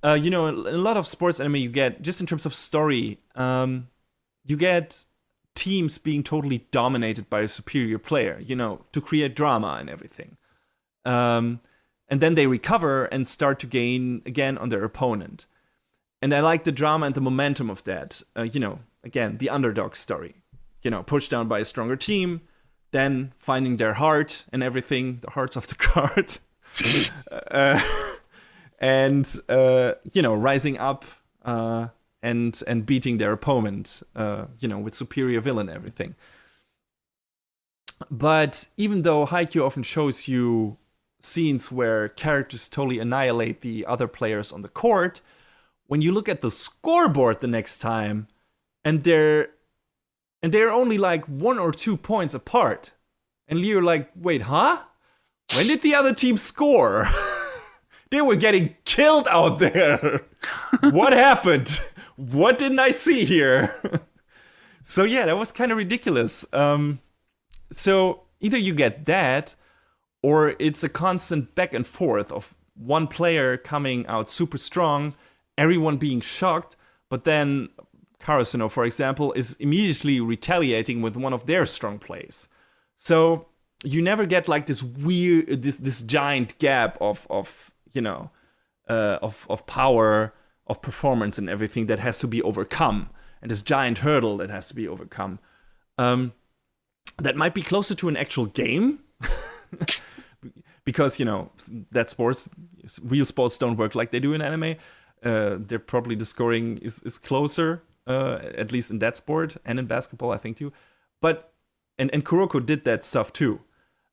Speaker 1: a lot of sports anime, you get, just in terms of story, you get teams being totally dominated by a superior player, to create drama and everything. And then they recover and start to gain again on their opponent. And I like the drama and the momentum of that. Again, the underdog story. Pushed down by a stronger team, then finding their heart and everything, the hearts of the card. And rising up and beating their opponent, with superior villain and everything. But even though Haikyuu often shows you scenes where characters totally annihilate the other players on the court, when you look at the scoreboard the next time, and they're only like 1 or 2 points apart, and you're like, wait, huh? When did the other team score? They were getting killed out there. What happened? What didn't I see here? So yeah, that was kind of ridiculous. So either you get that, or it's a constant back and forth of one player coming out super strong, everyone being shocked, but then Karasuno, for example, is immediately retaliating with one of their strong plays. So you never get like this weird, this giant gap of power, of performance, and everything that has to be overcome, and this giant hurdle that has to be overcome. That might be closer to an actual game, because that real sports don't work like they do in anime. They're probably the scoring is closer, at least in that sport and in basketball, I think too. But and Kuroko did that stuff too.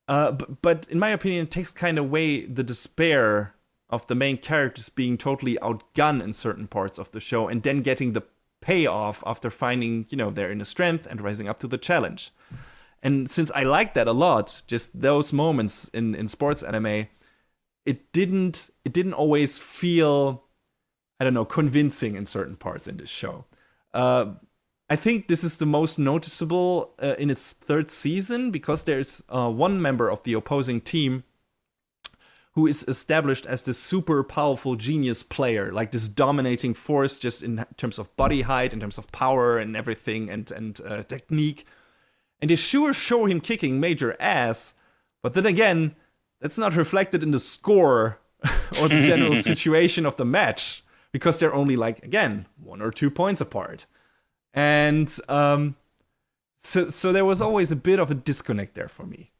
Speaker 1: But in my opinion, it takes kind of away the despair of the main characters being totally outgunned in certain parts of the show, and then getting the payoff after finding their inner strength and rising up to the challenge. And since I like that a lot, just those moments in sports anime, it didn't always feel, I don't know, convincing in certain parts in this show. I think this is the most noticeable in its third season, because there's one member of the opposing team who is established as this super powerful genius player, like this dominating force just in terms of body height, in terms of power and everything, and technique. And they sure show him kicking major ass, but then again, that's not reflected in the score or the general situation of the match, because they're only like, again, 1 or 2 points apart. And so there was always a bit of a disconnect there for me.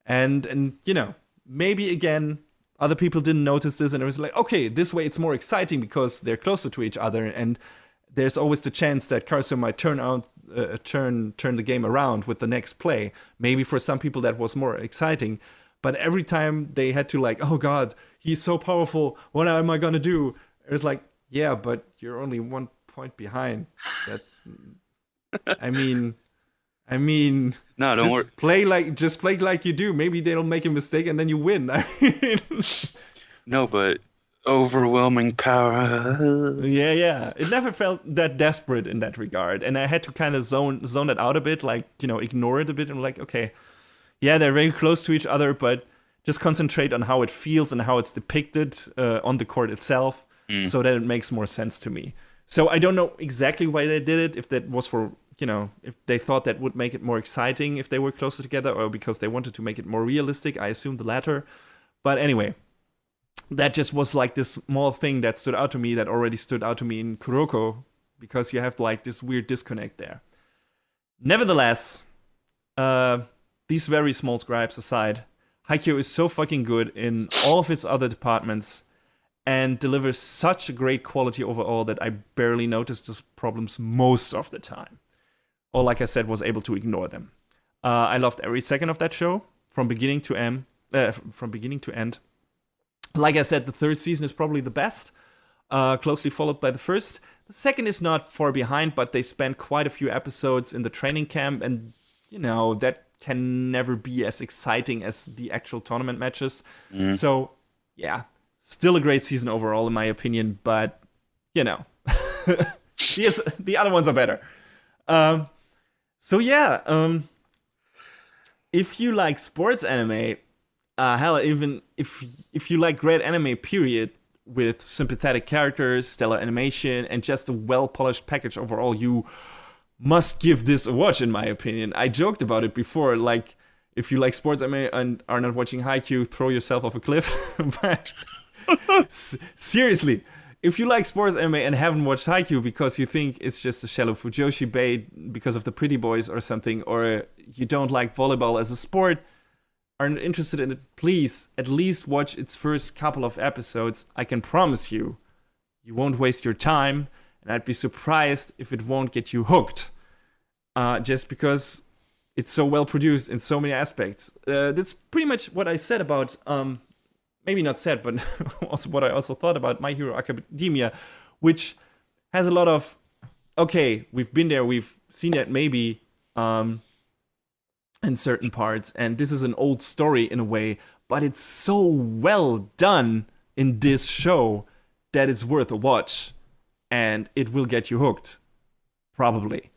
Speaker 1: And maybe again, other people didn't notice this, and it was like, okay, this way it's more exciting because they're closer to each other, and there's always the chance that Karasuno might turn the game around with the next play. Maybe for some people that was more exciting, but every time they had to like, oh god, he's so powerful, what am I gonna do? It was like, yeah, but you're only 1 point behind. That's, I mean,
Speaker 2: No, don't worry.
Speaker 1: Just play like you do. Maybe they'll make a mistake and then you win.
Speaker 2: No, but overwhelming power.
Speaker 1: Yeah. It never felt that desperate in that regard, and I had to kind of zone it out a bit, like ignore it a bit, and like, okay, yeah, they're very close to each other, but just concentrate on how it feels and how it's depicted on the court itself, so that it makes more sense to me. So I don't know exactly why they did it. If that was for if they thought that would make it more exciting if they were closer together, or because they wanted to make it more realistic. I assume the latter. But anyway, that just was like this small thing that stood out to me, that already stood out to me in Kuroko, because you have like this weird disconnect there. Nevertheless, these very small gripes aside, Haikyuu is so fucking good in all of its other departments and delivers such a great quality overall that I barely noticed the problems most of the time. Or like I said, was able to ignore them. I loved every second of that show from beginning to end. Like I said, the third season is probably the best, closely followed by the first. The second is not far behind, but they spent quite a few episodes in the training camp, and that can never be as exciting as the actual tournament matches. So yeah, still a great season overall in my opinion, but the other ones are better. So yeah, if you like sports anime, hell, even if you like great anime period with sympathetic characters, stellar animation, and just a well-polished package overall, you must give this a watch, in my opinion. I joked about it before, like, if you like sports anime and are not watching Haikyuu, throw yourself off a cliff. But seriously, if you like sports anime and haven't watched Haikyuu because you think it's just a shallow Fujoshi bait because of the pretty boys or something, or you don't like volleyball as a sport, aren't interested in it, please at least watch its first couple of episodes. I can promise you, you won't waste your time, and I'd be surprised if it won't get you hooked. Just because it's so well produced in so many aspects. That's pretty much what I said about, maybe not said, but also what I also thought about My Hero Academia, which has a lot of, okay, we've been there, we've seen that maybe, in certain parts, and this is an old story in a way, but it's so well done in this show that it's worth a watch, and it will get you hooked, probably.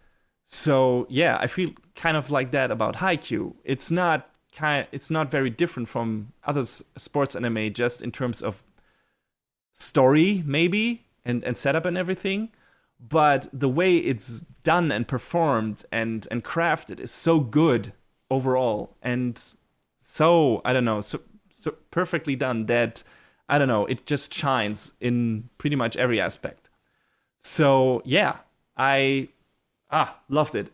Speaker 1: So yeah, I feel kind of like that about Haikyuu. It's not very different from other sports anime, just in terms of story, maybe, and setup and everything. But the way it's done and performed and crafted is so good overall, and so I don't know, so perfectly done that I don't know, it just shines in pretty much every aspect. So yeah, I loved it.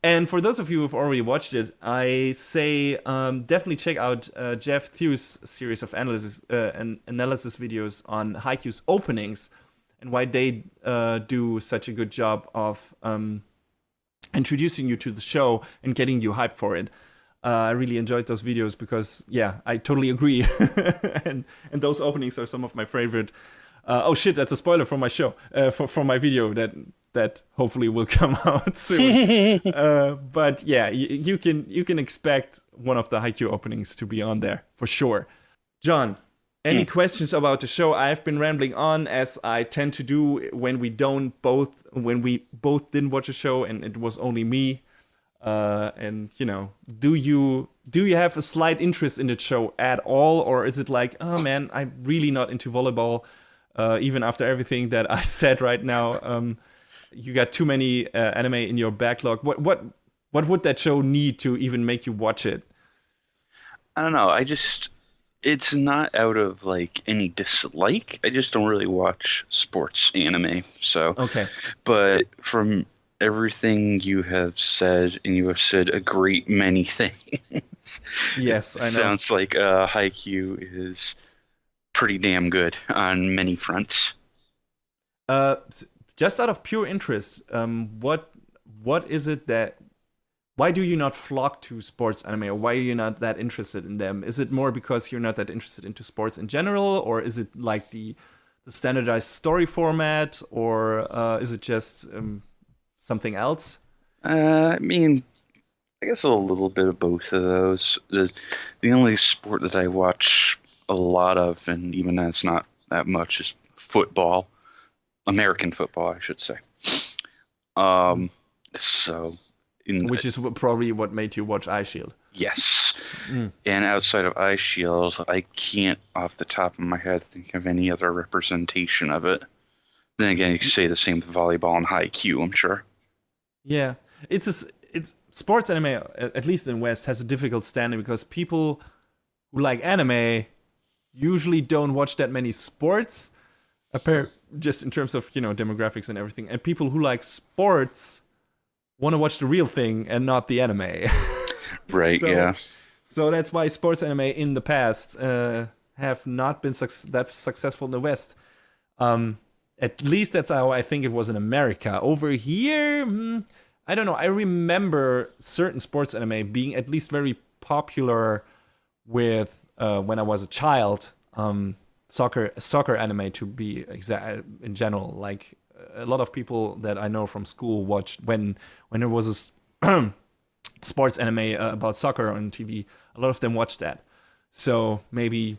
Speaker 1: And for those of you who've already watched it, I say definitely check out Jeff Thew's series of analysis videos on Haikyuu's openings and why they do such a good job of introducing you to the show and getting you hyped for it. I really enjoyed those videos because, yeah, I totally agree. and those openings are some of my favorite. Oh shit, that's a spoiler from my show, from my video that hopefully will come out soon. But yeah, you can expect one of the Haikyuu openings to be on there for sure. John, any questions about the show? I've been rambling on as I tend to do when we both didn't watch a show and it was only me. And you know, do you have a slight interest in the show at all, or is it like, oh man, I'm really not into volleyball, even after everything that I said right now? You got too many anime in your backlog. What would that show need to even make you watch it?
Speaker 2: I don't know. It's not out of like any dislike. I just don't really watch sports anime. So
Speaker 1: okay.
Speaker 2: But from everything you have said, and you have said a great many things.
Speaker 1: Yes, I know.
Speaker 2: Sounds like Haikyuu is pretty damn good on many fronts.
Speaker 1: Just out of pure interest, what is it that? Why do you not flock to sports anime, or why are you not that interested in them? Is it more because you're not that interested into sports in general, or is it like the standardized story format, or is it just something else?
Speaker 2: I mean, I guess a little bit of both of those. The only sport that I watch a lot of, and even that's not that much, is football. American football, I should say. Which
Speaker 1: is probably what made you watch iShield.
Speaker 2: Yes. And outside of iShield, I can't, off the top of my head, think of any other representation of it. Then again, you could say the same with volleyball and Haikyuu, I'm sure.
Speaker 1: Yeah. It's sports anime, at least in West, has a difficult standing because people who like anime usually don't watch that many sports, just in terms of, demographics and everything. And people who like sports want to watch the real thing and not the anime.
Speaker 2: Right, yeah.
Speaker 1: So that's why sports anime in the past have not been that successful in the West. At least that's how I think it was in America. Over here, I don't know. I remember certain sports anime being at least very popular with when I was a child. Soccer anime, to be exact, in general. Like a lot of people that I know from school watched when there was a sports anime about soccer on TV. A lot of them watched that. So maybe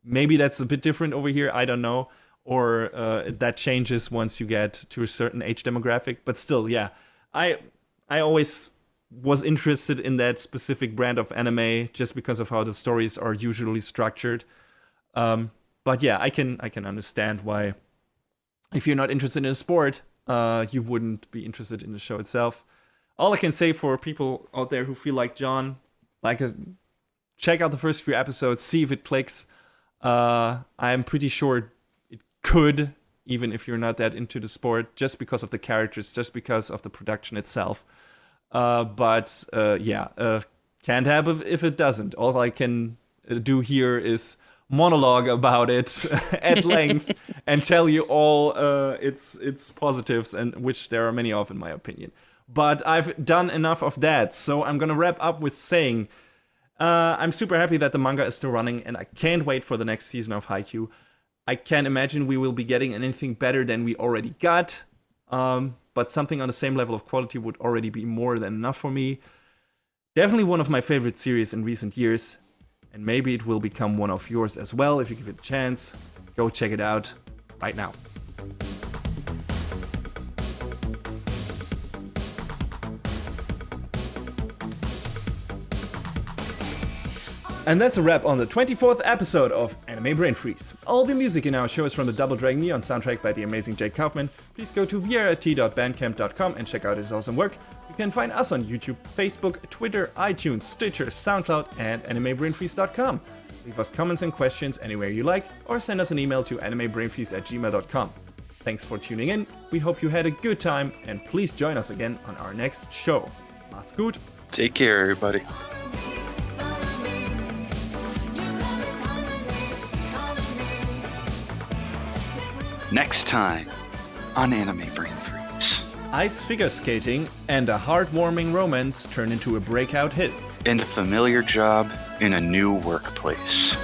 Speaker 1: that's a bit different over here. I don't know. Or that changes once you get to a certain age demographic. But still, yeah, I always was interested in that specific brand of anime just because of how the stories are usually structured. But yeah, I can understand why, if you're not interested in a sport, you wouldn't be interested in the show itself. All I can say for people out there who feel like John, check out the first few episodes, see if it clicks. I'm pretty sure it could, even if you're not that into the sport, just because of the characters, just because of the production itself. But can't happen if it doesn't. All I can do here is monologue about it at length and tell you all its positives, and which there are many of in my opinion. But I've done enough of that, so I'm gonna wrap up with saying I'm super happy that the manga is still running, and I can't wait for the next season of Haikyuu. I can't imagine we will be getting anything better than we already got, but something on the same level of quality would already be more than enough for me. Definitely one of my favorite series in recent years, and maybe it will become one of yours as well if you give it a chance. Go check it out right now. And that's a wrap on the 24th episode of Anime Brain Freeze. All the music in our show is from the Double Dragon Neon soundtrack by the amazing Jake Kaufman. Please go to vrt.bandcamp.com and check out his awesome work. You can find us on YouTube, Facebook, Twitter, iTunes, Stitcher, SoundCloud, and animebrainfreeze.com. Leave us comments and questions anywhere you like, or send us an email to animebrainfreeze@gmail.com. Thanks for tuning in, we hope you had a good time, and please join us again on our next show. Macht's gut!
Speaker 2: Take care, everybody. Next time on Anime Brain Freeze.
Speaker 1: Ice figure skating and a heartwarming romance turn into a breakout hit.
Speaker 2: And a familiar job in a new workplace.